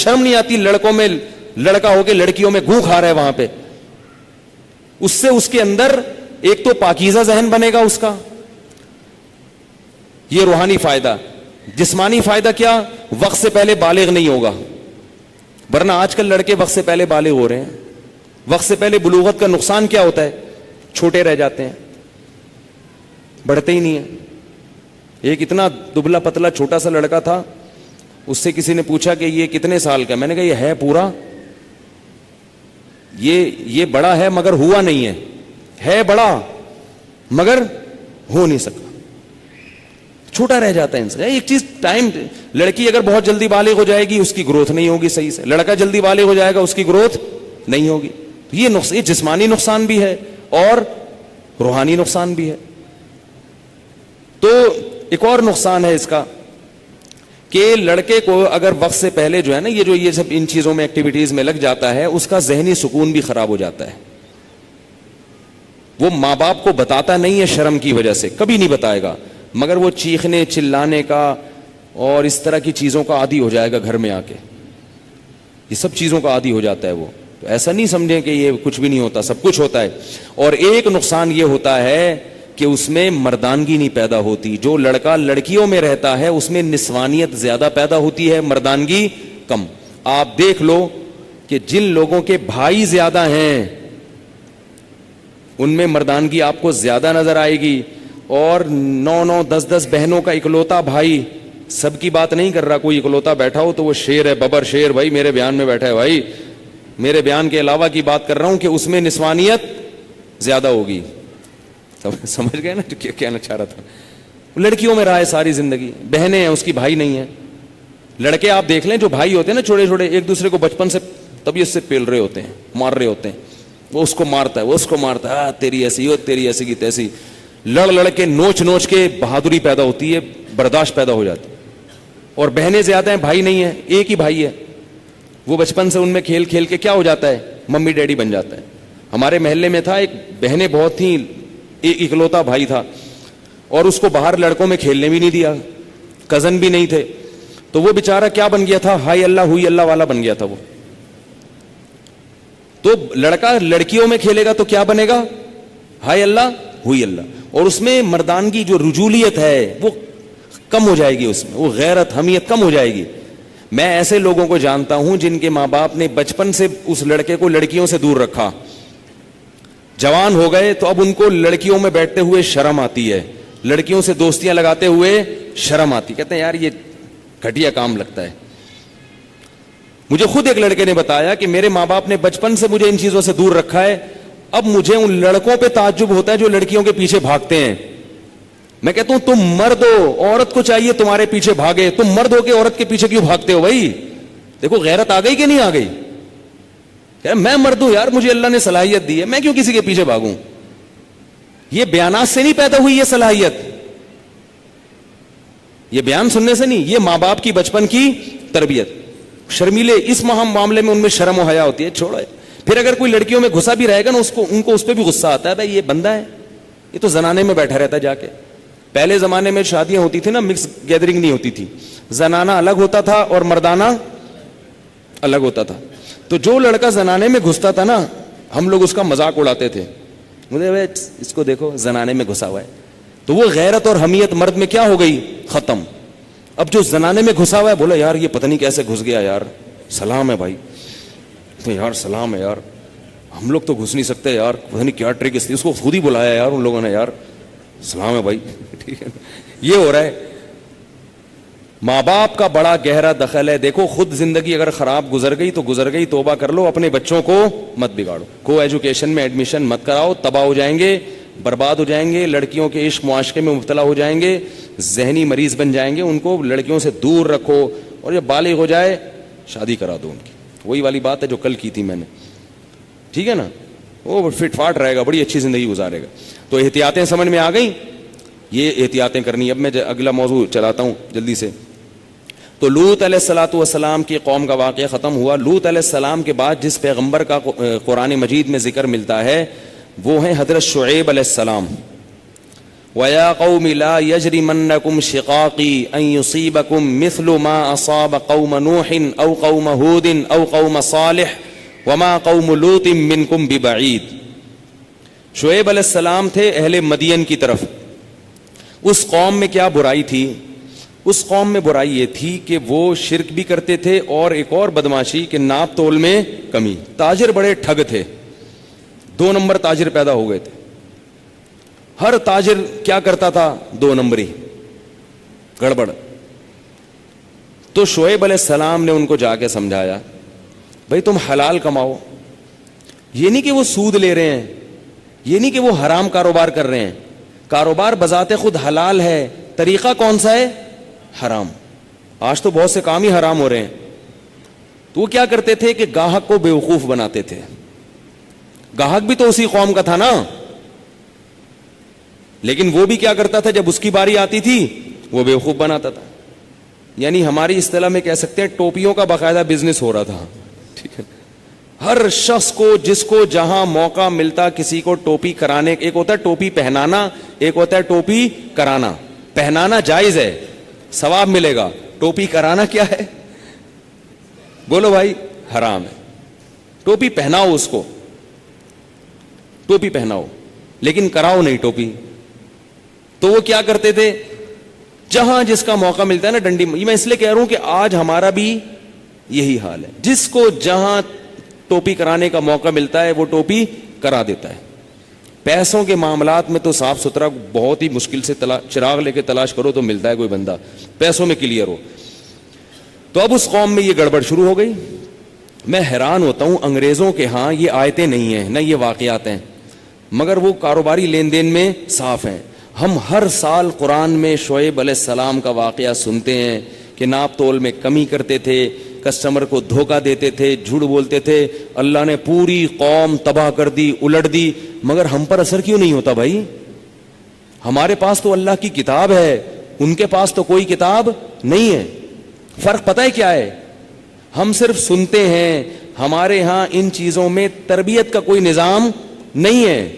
شرم نہیں آتی لڑکوں میں لڑکا ہو کے لڑکیوں میں گوں کھا رہا ہے وہاں پہ. اس سے اس کے اندر ایک تو پاکیزہ ذہن بنے گا اس کا, یہ روحانی فائدہ. جسمانی فائدہ کیا؟ وقت سے پہلے بالغ نہیں ہوگا, ورنہ آج کل لڑکے وقت سے پہلے بالغ ہو رہے ہیں. وقت سے پہلے بلوغت کا نقصان کیا ہوتا ہے؟ چھوٹے رہ جاتے ہیں, بڑھتے ہی نہیں ہیں. ایک اتنا دبلا پتلا چھوٹا سا لڑکا تھا, اس سے کسی نے پوچھا کہ یہ کتنے سال کا؟ میں نے کہا یہ ہے پورا, یہ بڑا ہے مگر ہوا نہیں ہے بڑا مگر ہو نہیں سکا, چھوٹا رہ جاتا ہے انسان. ایک چیز ٹائم, لڑکی اگر بہت جلدی بالغ ہو جائے گی اس کی گروتھ نہیں ہوگی صحیح سے, لڑکا جلدی بالغ ہو جائے گا اس کی گروتھ نہیں ہوگی. یہ جسمانی نقصان بھی ہے اور روحانی نقصان بھی ہے. تو ایک اور نقصان ہے اس کا کہ لڑکے کو اگر وقت سے پہلے جو ہے نا یہ سب ان چیزوں میں ایکٹیویٹیز میں لگ جاتا ہے, اس کا ذہنی سکون بھی خراب ہو جاتا ہے. وہ ماں باپ کو بتاتا نہیں ہے شرم کی وجہ سے, کبھی نہیں بتائے گا, مگر وہ چیخنے چلانے کا اور اس طرح کی چیزوں کا عادی ہو جائے گا گھر میں آ کے. یہ سب چیزوں کا عادی ہو جاتا ہے وہ. تو ایسا نہیں سمجھیں کہ یہ کچھ بھی نہیں ہوتا, سب کچھ ہوتا ہے. اور ایک نقصان یہ ہوتا ہے کہ اس میں مردانگی نہیں پیدا ہوتی. جو لڑکا لڑکیوں میں رہتا ہے اس میں نسوانیت زیادہ پیدا ہوتی ہے, مردانگی کم. آپ دیکھ لو کہ جن لوگوں کے بھائی زیادہ ہیں ان میں مردانگی آپ کو زیادہ نظر آئے گی. اور 9 10 بہنوں کا اکلوتا بھائی, سب کی بات نہیں کر رہا, کوئی اکلوتا بیٹھا ہو تو وہ شیر ہے, ببر شیر بھائی میرے بیان میں بیٹھا ہے, بھائی میرے بیان کے علاوہ کی بات کر رہا ہوں کہ اس میں نسوانیت زیادہ ہوگی. سمجھ گئے نا کیا کہنا چاہ رہا تھا؟ لڑکیوں میں رہا ہے ساری زندگی, بہنیں ہیں اس کی, بھائی نہیں ہے. لڑکے آپ دیکھ لیں جو بھائی ہوتے ہیں نا چھوٹے چھوٹے, ایک دوسرے کو بچپن سے طبیعت سے پیل رہے ہوتے ہیں, مار رہے ہوتے ہیں. وہ اس کو مارتا ہے, وہ اس کو مارتا ہے, تیری ایسی ہو, تیری ایسی کی تیسی, لڑ کے نوچ کے بہادری پیدا ہوتی ہے, برداشت پیدا ہو جاتی. اور بہنیں زیادہ ہیں, بھائی نہیں ہے, ایک ہی بھائی ہے. وہ بچپن سے ان میں کھیل کھیل کے کیا ہو جاتا ہے, ممی ڈیڈی بن جاتا ہے. ہمارے محلے میں تھا ایک, بہنیں بہت تھیں, ایک اکلوتا بھائی تھا, اور اس کو باہر لڑکوں میں کھیلنے بھی نہیں دیا, کزن بھی نہیں تھے. تو وہ بیچارہ کیا بن گیا تھا, ہائی اللہ ہوئی اللہ والا بن گیا تھا وہ. تو لڑکا لڑکیوں میں کھیلے گا تو کیا بنے گا, ہائی اللہ ہوئی اللہ. اور اس میں مردانگی جو رجولیت ہے وہ کم ہو جائے گی, اس میں وہ غیرت حمیت کم ہو جائے گی. میں ایسے لوگوں کو جانتا ہوں جن کے ماں باپ نے بچپن سے اس لڑکے کو لڑکیوں سے دور رکھا, جوان ہو گئے تو اب ان کو لڑکیوں میں بیٹھتے ہوئے شرم آتی ہے, لڑکیوں سے دوستیاں لگاتے ہوئے شرم آتی. کہتے ہیں یار یہ گھٹیا کام لگتا ہے. مجھے خود ایک لڑکے نے بتایا کہ میرے ماں باپ نے بچپن سے مجھے ان چیزوں سے دور رکھا ہے, اب مجھے ان لڑکوں پہ تعجب ہوتا ہے جو لڑکیوں کے پیچھے بھاگتے ہیں. میں کہتا ہوں تم مرد ہو, عورت کو چاہیے تمہارے پیچھے بھاگے, تم مرد ہو کے عورت کے پیچھے کیوں بھاگتے ہو بھائی؟ دیکھو غیرت آ گئی کہ نہیں آ گئی؟ میں مرد ہوں یار, مجھے اللہ نے صلاحیت دی ہے, میں کیوں کسی کے پیچھے بھاگوں؟ یہ بیانات سے نہیں پیدا ہوئی یہ صلاحیت, یہ بیان سننے سے نہیں, یہ ماں باپ کی بچپن کی تربیت. شرمیلے اس معاملے میں ان میں شرم و حیا ہوتی ہے, چھوڑو. پھر اگر کوئی لڑکیوں میں گھسا بھی رہے گا نا, ان کو اس پہ بھی غصہ آتا ہے, بھائی یہ بندہ ہے, یہ تو زنانے میں بیٹھا رہتا ہے جا کے. پہلے زمانے میں شادیاں ہوتی تھی نا, مکس گیدرنگ نہیں ہوتی تھی, زنانہ الگ ہوتا تھا اور مردانہ الگ ہوتا تھا. تو جو لڑکا زنانے میں گھستا تھا نا, ہم لوگ اس کا مذاق اڑاتے تھے, مجھے اس کو دیکھو زنانے میں گھسا ہوا ہے. تو وہ غیرت اور حمیت مرد میں کیا ہو گئی, ختم. اب جو زنانے میں گھسا ہوا ہے بولا یار یہ پتہ نہیں کیسے گھس گیا یار, سلام ہے بھائی, تو یار سلام ہے یار, ہم لوگ تو گھس نہیں سکتے یار, پتہ نہیں کیا ٹرک اس کو خود ہی بلایا یار ان لوگوں نے, یار سلام ہے بھائی. ٹھیک ہے, یہ ہو رہا ہے. ماں باپ کا بڑا گہرا دخل ہے. دیکھو خود زندگی اگر خراب گزر گئی تو گزر گئی, توبہ کر لو, اپنے بچوں کو مت بگاڑو. کو ایجوکیشن میں ایڈمیشن مت کراؤ, تباہ ہو جائیں گے, برباد ہو جائیں گے, لڑکیوں کے عشق معاشقے میں مبتلا ہو جائیں گے, ذہنی مریض بن جائیں گے. ان کو لڑکیوں سے دور رکھو, اور جب بالغ ہو جائے شادی کرا دو ان کی. وہی والی بات ہے جو کل کی تھی میں نے, ٹھیک ہے نا, وہ فٹ فاٹ رہے گا, بڑی اچھی زندگی گزارے گا. تو احتیاطیں سمجھ میں آ گئیں, یہ احتیاطیں کرنی. اب میں اگلا موضوع چلاتا ہوں جلدی سے. تو لوط علیہ الصلوۃ والسلام کی قوم کا واقعہ ختم ہوا. لوط علیہ السلام کے بعد جس پیغمبر کا قرآن مجید میں ذکر ملتا ہے وہ ہیں حضرت شعیب علیہ السلام. وَيَا قَوْمِ لَا يَجْرِمَنَّكُمْ شِقَاقِي أَن يُصِيبَكُمْ مِثْلُ مَا أَصَابَ قَوْمَ نُوحٍ أَوْ قَوْمَ هُودٍ أَوْ قَوْمَ صَالِحٍ وَمَا قَوْمُ لُوطٍ مِّنكُمْ بِبَعِيدٍ. شعیب علیہ السلام تھے اہل مدین کی طرف. اس قوم میں کیا برائی تھی؟ اس قوم میں برائی یہ تھی کہ وہ شرک بھی کرتے تھے اور ایک اور بدماشی کہ ناپ تول میں کمی. تاجر بڑے ٹھگ تھے, 2 نمبر تاجر پیدا ہو گئے تھے. ہر تاجر کیا کرتا تھا؟ 2 نمبری, گڑبڑ. تو شعیب علیہ السلام نے ان کو جا کے سمجھایا, بھائی تم حلال کماؤ. یہ نہیں کہ وہ سود لے رہے ہیں, یہ نہیں کہ وہ حرام کاروبار کر رہے ہیں. کاروبار بذات خود حلال ہے, طریقہ کون سا ہے؟ حرام. آج تو بہت سے کام ہی حرام ہو رہے ہیں. تو وہ کیا کرتے تھے کہ گاہک کو بیوقوف بناتے تھے. گاہک بھی تو اسی قوم کا تھا نا, لیکن وہ بھی کیا کرتا تھا, جب اس کی باری آتی تھی وہ بیوقوف بناتا تھا. یعنی ہماری اصطلاح میں کہہ سکتے ہیں ٹوپیوں کا باقاعدہ بزنس ہو رہا تھا. ٹھیک ہے, ہر شخص کو جس کو جہاں موقع ملتا کسی کو ٹوپی کرانے. ایک ہوتا ہے ٹوپی پہنانا, ایک ہوتا ہے ٹوپی کرانا. پہنانا جائز ہے, ثواب ملے گا. ٹوپی کرانا کیا ہے؟ بولو بھائی, حرام ہے. ٹوپی پہناؤ اس کو, ٹوپی پہناؤ, لیکن کراؤ نہیں ٹوپی. تو وہ کیا کرتے تھے, جہاں جس کا موقع ملتا ہے نا ڈنڈی. میں اس لیے کہہ رہا ہوں کہ آج ہمارا بھی یہی حال ہے, جس کو جہاں ٹوپی کرانے کا موقع ملتا ہے وہ ٹوپی کرا دیتا ہے. پیسوں کے معاملات میں تو صاف ستھرا بہت ہی مشکل سے چراغ لے کے تلاش کرو تو ملتا ہے کوئی بندہ پیسوں میں کلیئر ہو. تو اب اس قوم میں یہ گڑبڑ شروع ہو گئی. میں حیران ہوتا ہوں, انگریزوں کے ہاں یہ آیتیں نہیں ہیں نہ یہ واقعات ہیں, مگر وہ کاروباری لین دین میں صاف ہیں. ہم ہر سال قرآن میں شعیب علیہ السلام کا واقعہ سنتے ہیں کہ ناپ تول میں کمی کرتے تھے, کسٹمر کو دھوکہ دیتے تھے, جھوٹ بولتے تھے. اللہ نے پوری قوم تباہ کر دی, الٹ دی, مگر ہم پر اثر کیوں نہیں ہوتا بھائی؟ ہمارے پاس تو اللہ کی کتاب ہے, ان کے پاس تو کوئی کتاب نہیں ہے. فرق پتہ ہے کیا ہے؟ ہم صرف سنتے ہیں. ہمارے ہاں ان چیزوں میں تربیت کا کوئی نظام نہیں ہے.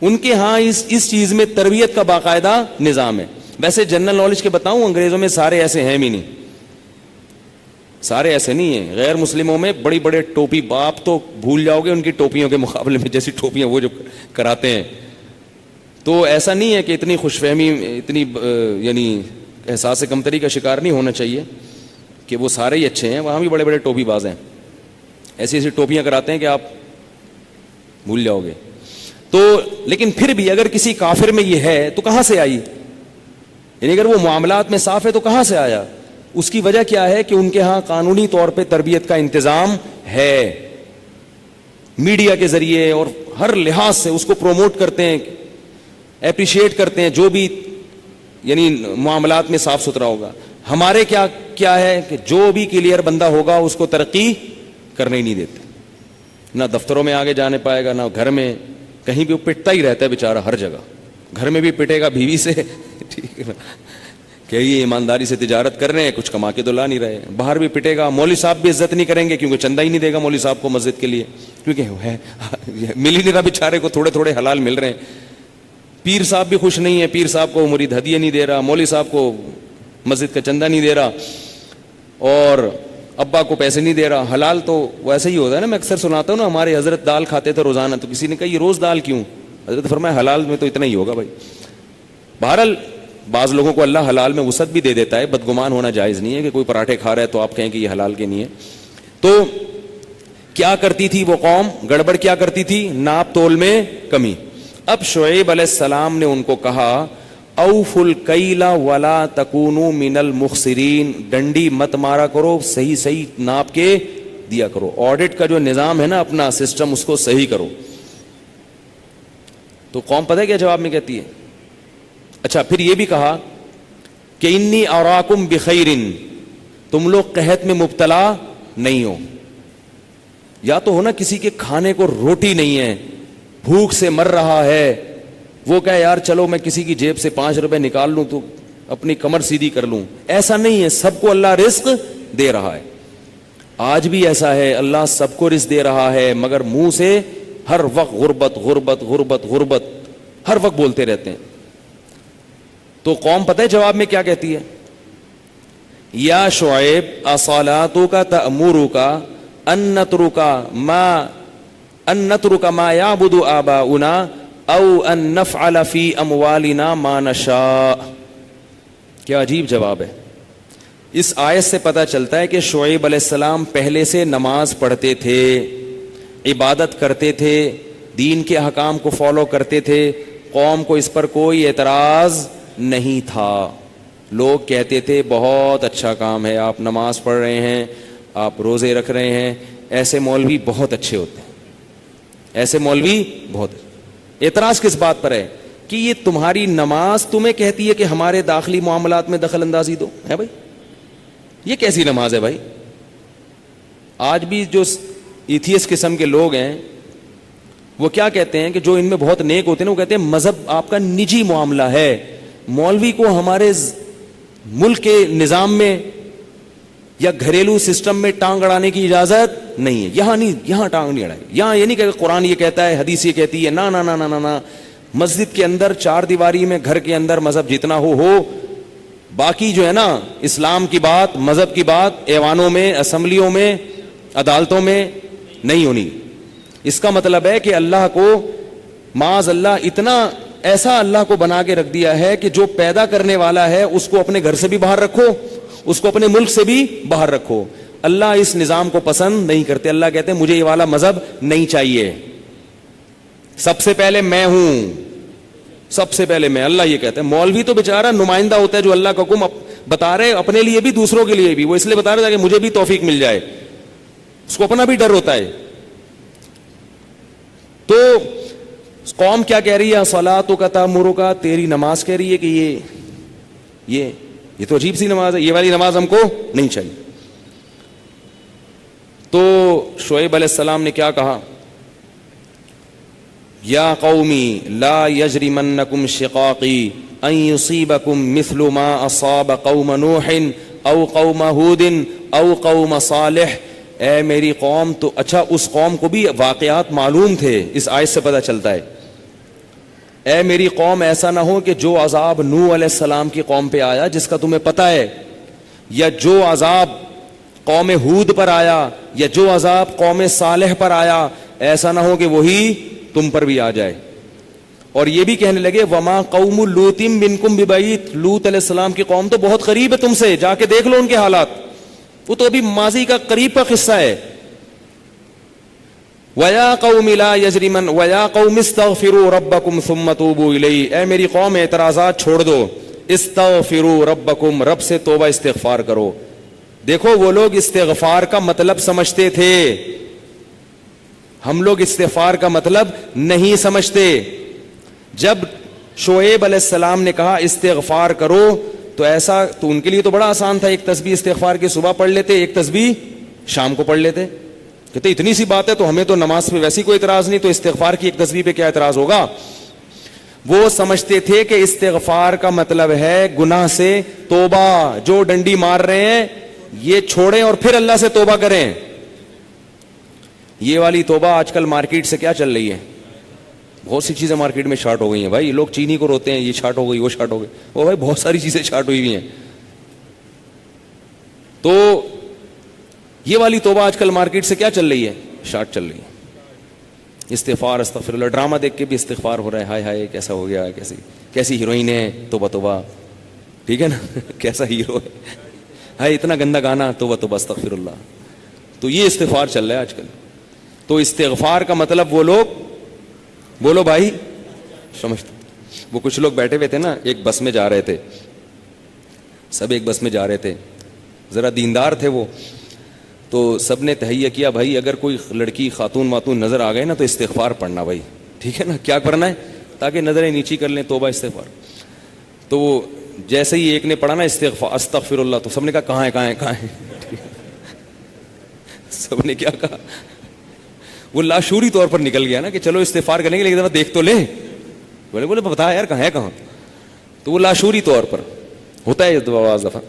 ان کے ہاں اس چیز میں تربیت کا باقاعدہ نظام ہے. ویسے جنرل نالج کے بتاؤں, انگریزوں میں سارے ایسے ہیں بھی نہیں, سارے ایسے نہیں ہیں. غیر مسلموں میں بڑی بڑے ٹوپی, آپ تو بھول جاؤ گے ان کی ٹوپیوں کے مقابلے میں جیسی ٹوپیاں وہ جو کراتے ہیں. تو ایسا نہیں ہے کہ اتنی خوش فہمی, اتنی یعنی احساس کمتری کا شکار نہیں ہونا چاہیے کہ وہ سارے ہی اچھے ہیں. وہاں بھی بڑے بڑے ٹوپی باز ہیں, ایسی ایسی ٹوپیاں کراتے ہیں کہ آپ بھول جاؤ گے. تو لیکن پھر بھی اگر کسی کافر میں یہ ہے تو کہاں سے آئی؟ یعنی اگر وہ معاملات میں صاف ہے تو کہاں سے آیا؟ اس کی وجہ کیا ہے کہ ان کے ہاں قانونی طور پہ تربیت کا انتظام ہے. میڈیا کے ذریعے اور ہر لحاظ سے اس کو پروموٹ کرتے ہیں, اپریشیٹ کرتے ہیں جو بھی یعنی معاملات میں صاف ستھرا ہوگا. ہمارے کیا ہے کہ جو بھی کلیئر بندہ ہوگا اس کو ترقی کرنے ہی نہیں دیتے. نہ دفتروں میں آگے جانے پائے گا, نہ گھر میں, کہیں بھی وہ پٹتا ہی رہتا ہے بیچارہ ہر جگہ. گھر میں بھی پٹے گا بیوی سے, ٹھیک ہے نا, کہ یہ ایمانداری سے تجارت کر رہے ہیں, کچھ کما کے تو لا نہیں رہے. باہر بھی پٹے گا, مولوی صاحب بھی عزت نہیں کریں گے کیونکہ چندہ ہی نہیں دے گا مولوی صاحب کو مسجد کے لیے, کیونکہ ہے مل ہی نہیں رہا بیچارے کو, تھوڑے تھوڑے حلال مل رہے ہیں. پیر صاحب بھی خوش نہیں ہے, پیر صاحب کو مرید ہدیہ نہیں دے رہا, مولوی صاحب کو مسجد کا چندہ نہیں دے رہا, اور ابا کو پیسے نہیں دے رہا. حلال تو ویسے ہی ہوتا ہے نا, میں اکثر سناتا ہوں نا, ہمارے حضرت دال کھاتے تھے روزانہ, تو کسی نے کہا یہ روز دال کیوں؟ حضرت فرمایا حلال میں تو اتنا ہی ہوگا بھائی. بہرحال بعض لوگوں کو اللہ حلال میں وسعت بھی دے دیتا ہے, بدگمان ہونا جائز نہیں ہے کہ کوئی پراٹھے کھا رہا ہے تو آپ کہیں کہ یہ حلال کے نہیں ہے. تو کیا کرتی تھی وہ قوم, گڑبڑ کیا کرتی تھی؟ ناپ تول میں کمی. اب شعیب علیہ السلام نے ان کو کہا اوفوا الکیل ولا تکونوا من المخسرین, ڈنڈی مت مارا کرو, صحیح صحیح ناپ کے دیا کرو. آڈٹ کا جو نظام ہے نا اپنا سسٹم, اس کو صحیح کرو. تو قوم پتہ ہے کیا جواب میں کہتی ہے؟ اچھا پھر یہ بھی کہا کہ انی اراکم بخیر, تم لوگ قحط میں مبتلا نہیں ہو. یا تو ہو نا کسی کے کھانے کو روٹی نہیں ہے, بھوک سے مر رہا ہے, وہ کہے یار چلو میں کسی کی جیب سے 5 روپے نکال لوں تو اپنی کمر سیدھی کر لوں. ایسا نہیں ہے, سب کو اللہ رزق دے رہا ہے. آج بھی ایسا ہے, اللہ سب کو رزق دے رہا ہے, مگر منہ سے ہر وقت غربت غربت غربت غربت, ہر وقت بولتے رہتے ہیں. تو قوم پتہ ہے جواب میں کیا کہتی ہے؟ یا شعیب اصلاتک تأمرک ان نترک ما یعبد آباؤنا او ان نفعل فی اموالنا ما نشاء. کیا عجیب جواب ہے. اس آیت سے پتہ چلتا ہے کہ شعیب علیہ السلام پہلے سے نماز پڑھتے تھے, عبادت کرتے تھے, دین کے احکام کو فالو کرتے تھے, قوم کو اس پر کوئی اعتراض نہیں تھا. لوگ کہتے تھے بہت اچھا کام ہے, آپ نماز پڑھ رہے ہیں, آپ روزے رکھ رہے ہیں, ایسے مولوی بہت اچھے ہوتے ہیں, ایسے مولوی بہت. اعتراض کس بات پر ہے؟ کہ یہ تمہاری نماز تمہیں کہتی ہے کہ ہمارے داخلی معاملات میں دخل اندازی دو. ہے بھائی, یہ کیسی نماز ہے بھائی؟ آج بھی جو ایتھیس قسم کے لوگ ہیں وہ کیا کہتے ہیں کہ جو ان میں بہت نیک ہوتے ہیں وہ کہتے ہیں مذہب آپ کا نجی معاملہ ہے, مولوی کو ہمارے ملک کے نظام میں یا گھریلو سسٹم میں ٹانگ اڑانے کی اجازت نہیں ہے. یہاں نہیں, یہاں ٹانگ نہیں اڑائے, یہاں یہ نہیں کہ قرآن یہ کہتا ہے, حدیث یہ کہتی ہے. نا نا نا نا نا, مسجد کے اندر چار دیواری میں, گھر کے اندر مذہب جتنا ہو, باقی جو ہے نا اسلام کی بات, مذہب کی بات ایوانوں میں, اسمبلیوں میں, عدالتوں میں نہیں ہونی. اس کا مطلب ہے کہ اللہ کو معاذ اللہ اتنا ایسا اللہ کو بنا کے رکھ دیا ہے کہ جو پیدا کرنے والا ہے اس کو اپنے گھر سے بھی باہر رکھو, اس کو اپنے ملک سے بھی باہر رکھو. اللہ اس نظام کو پسند نہیں کرتے. اللہ کہتے ہیں مجھے یہ والا مذہب نہیں چاہیے, سب سے پہلے میں ہوں, سب سے پہلے میں. اللہ یہ کہتے ہیں. مولوی تو بیچارہ نمائندہ ہوتا ہے جو اللہ کا حکم بتا رہے اپنے لیے بھی دوسروں کے لیے بھی, وہ اس لیے بتا رہے تھا کہ مجھے بھی توفیق مل جائے, اس کو اپنا بھی ڈر ہوتا ہے. تو قوم کیا کہہ رہی ہے؟ صلاتک تأمرک, تیری نماز کہہ رہی ہے کہ یہ تو عجیب سی نماز ہے, یہ والی نماز ہم کو نہیں چاہیے. تو شعیب علیہ السلام نے کیا کہا؟ یا قومی لا یجرمنکم شقاقی ان یصیبکم مثل ما اصاب قوم نوح او قوم ہود او قوم صالح. اے میری قوم, تو اچھا اس قوم کو بھی واقعات معلوم تھے, اس آیت سے پتہ چلتا ہے. اے میری قوم, ایسا نہ ہو کہ جو عذاب نوح علیہ السلام کی قوم پہ آیا جس کا تمہیں پتہ ہے, یا جو عذاب قوم ہود پر آیا, یا جو عذاب قوم صالح پر آیا, ایسا نہ ہو کہ وہی تم پر بھی آ جائے. اور یہ بھی کہنے لگے وما قوم لوط منکم ببعید, لوط علیہ السلام کی قوم تو بہت قریب ہے تم سے, جا کے دیکھ لو ان کے حالات, وہ تو ابھی ماضی کا قریب کا قصہ ہے. وَيَا قَوْمِ لَا يَجْرِمَنْ وَيَا قَوْمِ اسْتَغْفِرُوا رَبَّكُمْ ثُمَّ تُوبُوا إِلَيْهِ. اے میری قوم اعتراضات چھوڑ دو, استغفروا ربکم, رب سے توبہ استغفار کرو. دیکھو وہ لوگ استغفار کا مطلب سمجھتے تھے, ہم لوگ استغفار کا مطلب نہیں سمجھتے. جب شعیب علیہ السلام نے کہا استغفار کرو تو ایسا تو ان کے لیے تو بڑا آسان تھا, ایک تسبیح استغفار کی صبح پڑھ لیتے, ایک تسبیح شام کو پڑھ لیتے. کہتے اتنی سی بات ہے تو ہمیں تو نماز پہ ویسی کوئی اعتراض نہیں, تو استغفار کی ایک تسبیح پہ کیا اعتراض ہوگا. وہ سمجھتے تھے کہ استغفار کا مطلب ہے گناہ سے توبہ, جو ڈنڈی مار رہے ہیں یہ چھوڑیں اور پھر اللہ سے توبہ کریں. یہ والی توبہ آج کل مارکیٹ سے کیا چل رہی ہے, بہت سی چیزیں مارکیٹ میں شارٹ ہو گئی ہیں بھائی. لوگ چینی کو روتے ہیں, یہ شارٹ ہو گئی, وہ شارٹ ہو گئی, وہ بھائی بہت ساری چیزیں شارٹ ہوئی ہوئی ہیں. تو یہ والی توبہ آج کل مارکیٹ سے کیا چل رہی ہے, شارٹ چل رہی ہے. استغفار استغفر اللہ, ڈرامہ دیکھ کے بھی استغفار ہو رہا ہے, ہائے ہائے کیسا ہو گیا, کیسی ہیروئن ہے, توبہ توبہ, ٹھیک ہے نا, کیسا ہیرو ہے, ہائے اتنا گندا گانا, توبہ توبہ استغفر اللہ. تو یہ استغفار چل رہا ہے آج کل. تو استغفار کا مطلب وہ لوگ, بولو بھائی, سمجھتے. وہ کچھ لوگ بیٹھے ہوئے تھے نا, ایک بس میں جا رہے تھے, سب ایک بس میں جا رہے تھے, ذرا دیندار تھے وہ, تو سب نے تہیہ کیا بھائی اگر کوئی لڑکی خاتون واتون نظر آ گئے نا تو استغفار پڑھنا بھائی, ٹھیک ہے نا, کیا کرنا ہے تاکہ نظریں نیچی کر لیں, توبہ استغفار. تو وہ جیسے ہی ایک نے پڑھا نا استغفار استغفر اللہ, تو سب نے کہا کہاں ہے کہاں ہے کہاں ہے, سب نے کیا کہا, وہ لاشعوری طور پر نکل گیا نا کہ چلو استغفار کریں گے لیکن دفعہ دیکھ تو لیں. بولے بتا یار کہاں ہے کہاں, تو وہ لاشعوری طور پر ہوتا ہے بعض دفعہ.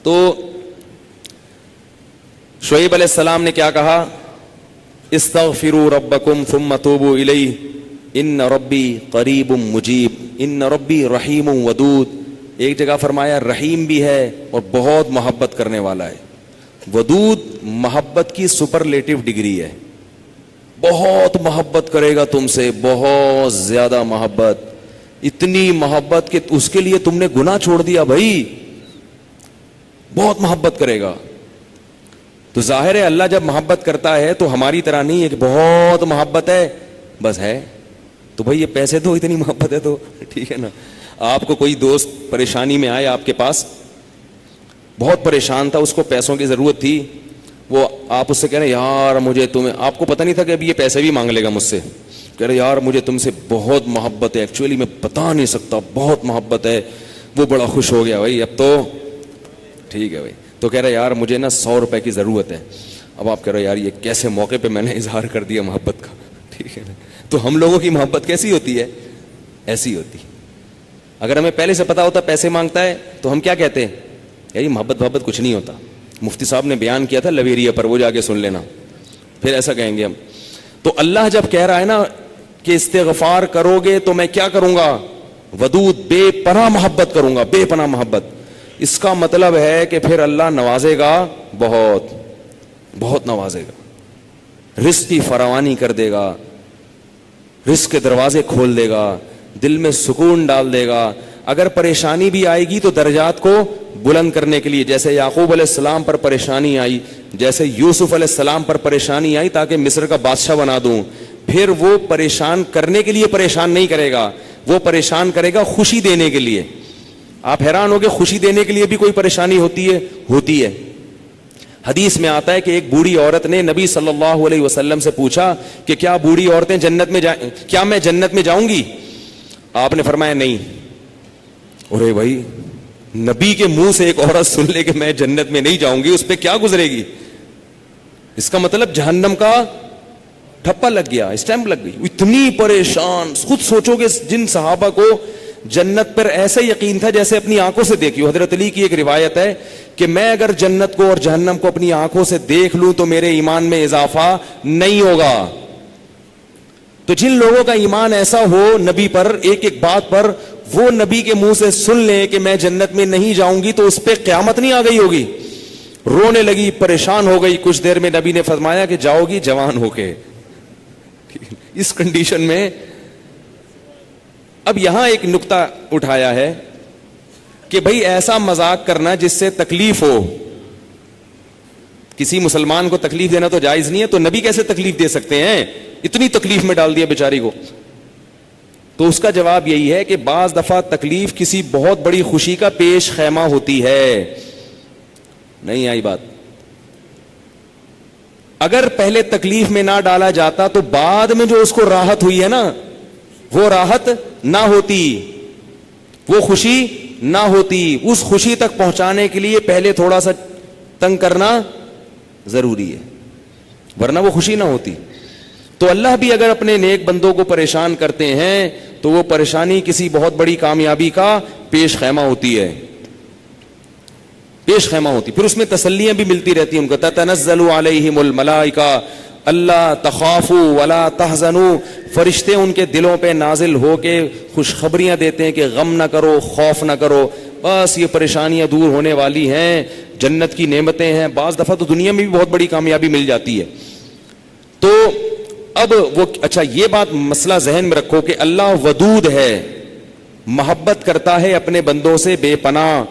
تو شعیب علیہ السلام نے کیا کہا, استغفروا ربکم ثم توبوا الیہ, ان ربی قریب مجیب، ان ربی رحیم ودود. ایک جگہ فرمایا رحیم بھی ہے اور بہت محبت کرنے والا ہے. ودود محبت کی سپرلیٹو ڈگری ہے. بہت محبت کرے گا تم سے، بہت زیادہ محبت، اتنی محبت کہ اس کے لیے تم نے گناہ چھوڑ دیا بھائی. بہت محبت کرے گا. تو ظاہر ہے اللہ جب محبت کرتا ہے تو ہماری طرح نہیں ہے کہ بہت محبت ہے بس ہے تو بھائی یہ پیسے دو، اتنی محبت ہے تو ٹھیک ہے نا. آپ کو کوئی دوست پریشانی میں آئے آپ کے پاس، بہت پریشان تھا، اس کو پیسوں کی ضرورت تھی، وہ آپ اس سے کہہ رہے ہیں یار مجھے تمہیں، آپ کو پتہ نہیں تھا کہ ابھی یہ پیسے بھی مانگ لے گا مجھ سے، کہہ رہے یار مجھے تم سے بہت محبت ہے، ایکچولی میں بتا نہیں سکتا، بہت محبت ہے. وہ بڑا خوش ہو گیا، بھائی اب تو ٹھیک ہے بھائی. تو کہہ رہے یار مجھے نا 100 روپے کی ضرورت ہے. اب آپ کہہ رہے یار یہ کیسے موقع پہ میں نے اظہار کر دیا محبت کا، ٹھیک ہے نا. تو ہم لوگوں کی محبت کیسی ہوتی ہے؟ ایسی ہوتی. اگر ہمیں پہلے سے پتا ہوتا پیسے مانگتا ہے تو ہم کیا کہتے ہیں؟ یار یہ محبت کچھ نہیں ہوتا. مفتی صاحب نے بیان کیا تھا لویریا پر، وہ جا کے سن لینا، پھر ایسا کہیں گے ہم. تو اللہ جب کہہ رہا ہے نا کہ استغفار کرو گے تو میں کیا کروں گا؟ ودود، بے پناہ محبت کروں گا، بے پناہ محبت. اس کا مطلب ہے کہ پھر اللہ نوازے گا، بہت بہت نوازے گا، رزق کی فراوانی کر دے گا، رزق کے دروازے کھول دے گا، دل میں سکون ڈال دے گا. اگر پریشانی بھی آئے گی تو درجات کو بلند کرنے کے لیے، جیسے یعقوب علیہ السلام پر پریشانی آئی، جیسے یوسف علیہ السلام پر پریشانی آئی تاکہ مصر کا بادشاہ بنا دوں. پھر وہ پریشان کرنے کے لیے پریشان نہیں کرے گا، وہ پریشان کرے گا خوشی دینے کے لیے. آپ حیران ہوگے خوشی دینے کے لیے بھی کوئی پریشانی ہوتی ہے. حدیث میں آتا ہے کہ ایک بوڑھی عورت نے نبی صلی اللہ علیہ وسلم سے پوچھا کہ کیا بوڑھی عورتیں جنت میں کیا میں جنت میں جاؤں گی؟ آپ نے فرمایا نہیں. ارے بھائی نبی کے منہ سے ایک عورت سن لے کہ میں جنت میں نہیں جاؤں گی، اس پہ کیا گزرے گی؟ اس کا مطلب جہنم کا ٹھپا لگ گیا، اسٹیمپ لگ گئی. اتنی پریشان. خود سوچو کہ جن صحابہ کو جنت پر ایسا یقین تھا جیسے اپنی آنکھوں سے دیکھی. حضرت علی کی ایک روایت ہے کہ میں اگر جنت کو اور جہنم کو اپنی آنکھوں سے دیکھ لوں تو میرے ایمان میں اضافہ نہیں ہوگا. تو جن لوگوں کا ایمان ایسا ہو نبی پر، ایک ایک بات پر وہ نبی کے منہ سے سن لیں کہ میں جنت میں نہیں جاؤں گی تو اس پہ قیامت نہیں آ گئی ہوگی. رونے لگی، پریشان ہو گئی. کچھ دیر میں نبی نے فرمایا کہ جاؤ گی جوان ہو کے. اس کنڈیشن میں اب یہاں ایک نقطہ اٹھایا ہے کہ بھئی ایسا مذاق کرنا جس سے تکلیف ہو. کسی مسلمان کو تکلیف دینا تو جائز نہیں ہے، تو نبی کیسے تکلیف دے سکتے ہیں؟ اتنی تکلیف میں ڈال دیا بیچاری کو. تو اس کا جواب یہی ہے کہ بعض دفعہ تکلیف کسی بہت بڑی خوشی کا پیش خیمہ ہوتی ہے. نہیں آئی بات؟ اگر پہلے تکلیف میں نہ ڈالا جاتا تو بعد میں جو اس کو راحت ہوئی ہے نا وہ راحت نہ ہوتی، وہ خوشی نہ ہوتی. اس خوشی تک پہنچانے کے لیے پہلے تھوڑا سا تنگ کرنا ضروری ہے، ورنہ وہ خوشی نہ ہوتی. تو اللہ بھی اگر اپنے نیک بندوں کو پریشان کرتے ہیں تو وہ پریشانی کسی بہت بڑی کامیابی کا پیش خیمہ ہوتی ہے، پیش خیمہ ہوتی. پھر اس میں تسلیاں بھی ملتی رہتی ہیں ان کو. تتنزل علیہم الملائکہ اللہ تخافوا ولا تحزنوا، فرشتے ان کے دلوں پہ نازل ہو کے خوشخبریاں دیتے ہیں کہ غم نہ کرو، خوف نہ کرو، بس یہ پریشانیاں دور ہونے والی ہیں، جنت کی نعمتیں ہیں. بعض دفعہ تو دنیا میں بھی بہت بڑی کامیابی مل جاتی ہے. تو اب وہ اچھا یہ بات مسئلہ ذہن میں رکھو کہ اللہ ودود ہے، محبت کرتا ہے اپنے بندوں سے بے پناہ.